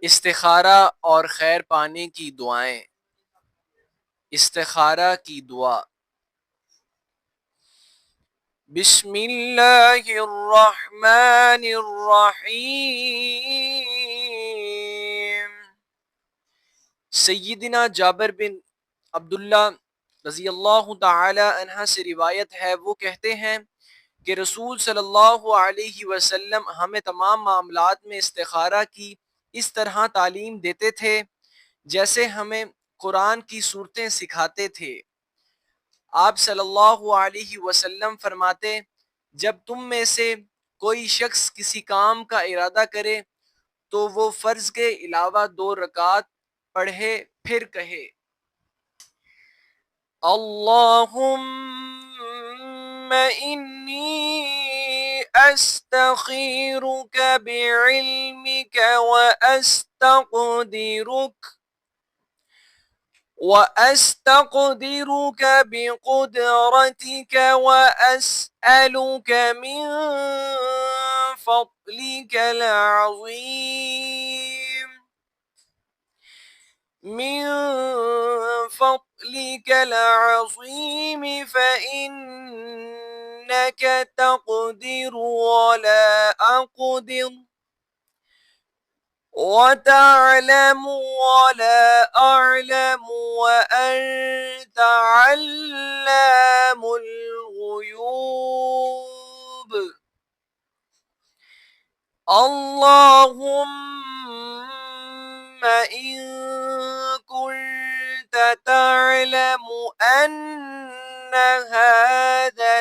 استخارہ اور خیر پانے کی دعائیں۔ استخارہ کی دعا۔ بسم اللہ الرحمن الرحیم۔ سیدنا جابر بن عبداللہ رضی اللہ تعالی عنہ سے روایت ہے، وہ کہتے ہیں کہ رسول صلی اللہ علیہ وسلم ہمیں تمام معاملات میں استخارہ کی اس طرح تعلیم دیتے تھے جیسے ہمیں قرآن کی صورتیں سکھاتے تھے۔ آپ صلی اللہ علیہ وسلم فرماتے، جب تم میں سے کوئی شخص کسی کام کا ارادہ کرے تو وہ فرض کے علاوہ 2 رکعت پڑھے، پھر کہے اللہم انی استخیرک بعلمک وأستقدرك بقدرتك وأسألك فضلك العظيم من فضلك العظيم فإنك تقدر ولا أقدر وتعلم ولا أعلم وأنت علام الغيوب اللهم إن كنت تعلم أن هذا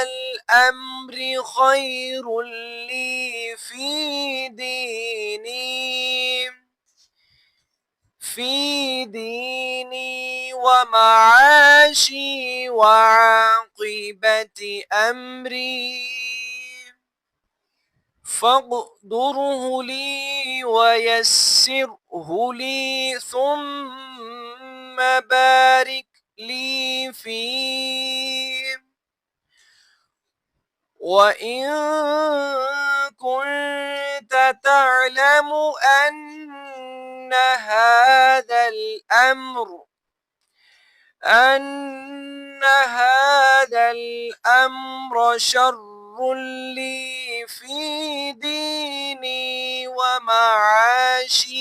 الأمر خير لي في ديني ومعاشي وعاقبة أمري فاقدره لي ويسره لي ثم بارك لي فيه وإن كنت تعلم أن هذا الأمر شر لي في ديني ومعاشي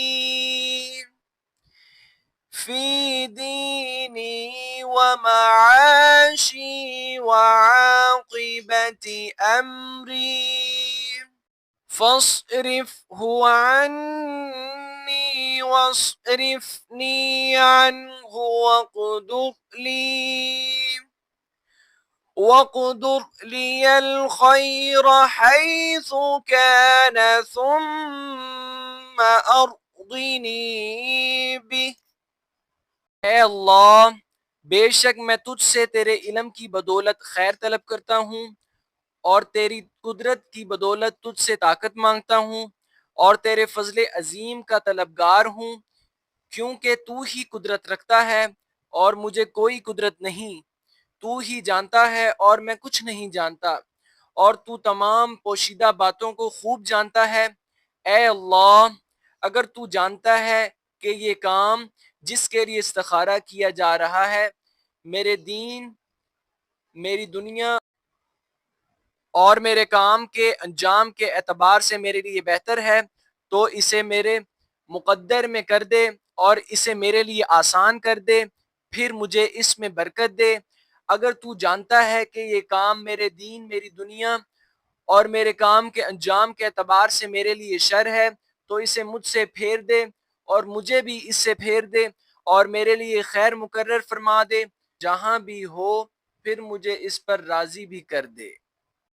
وعاقبة أمري فاصرفه عني واصرفني عنه واقدر لي الخير حيث كان ثم أرضني به۔ اے اللہ، بے شک میں تجھ سے تیرے علم کی بدولت خیر طلب کرتا ہوں اور تیری قدرت کی بدولت تجھ سے طاقت مانگتا ہوں اور تیرے فضل عظیم کا طلبگار ہوں، کیونکہ تو ہی قدرت رکھتا ہے اور مجھے کوئی قدرت نہیں، تو ہی جانتا ہے اور میں کچھ نہیں جانتا، اور تو تمام پوشیدہ باتوں کو خوب جانتا ہے۔ اے اللہ، اگر تو جانتا ہے کہ یہ کام جس کے لیے استخارہ کیا جا رہا ہے میرے دین، میری دنیا اور میرے کام کے انجام کے اعتبار سے میرے لیے بہتر ہے تو اسے میرے مقدر میں کر دے اور اسے میرے لیے آسان کر دے، پھر مجھے اس میں برکت دے۔ اگر تو جانتا ہے کہ یہ کام میرے دین، میری دنیا اور میرے کام کے انجام کے اعتبار سے میرے لیے شر ہے تو اسے مجھ سے پھیر دے اور مجھے بھی اس سے پھیر دے اور میرے لیے خیر مقرر فرما دے، جہاں بھی ہو پھر مجھے اس پر راضی بھی کر دے۔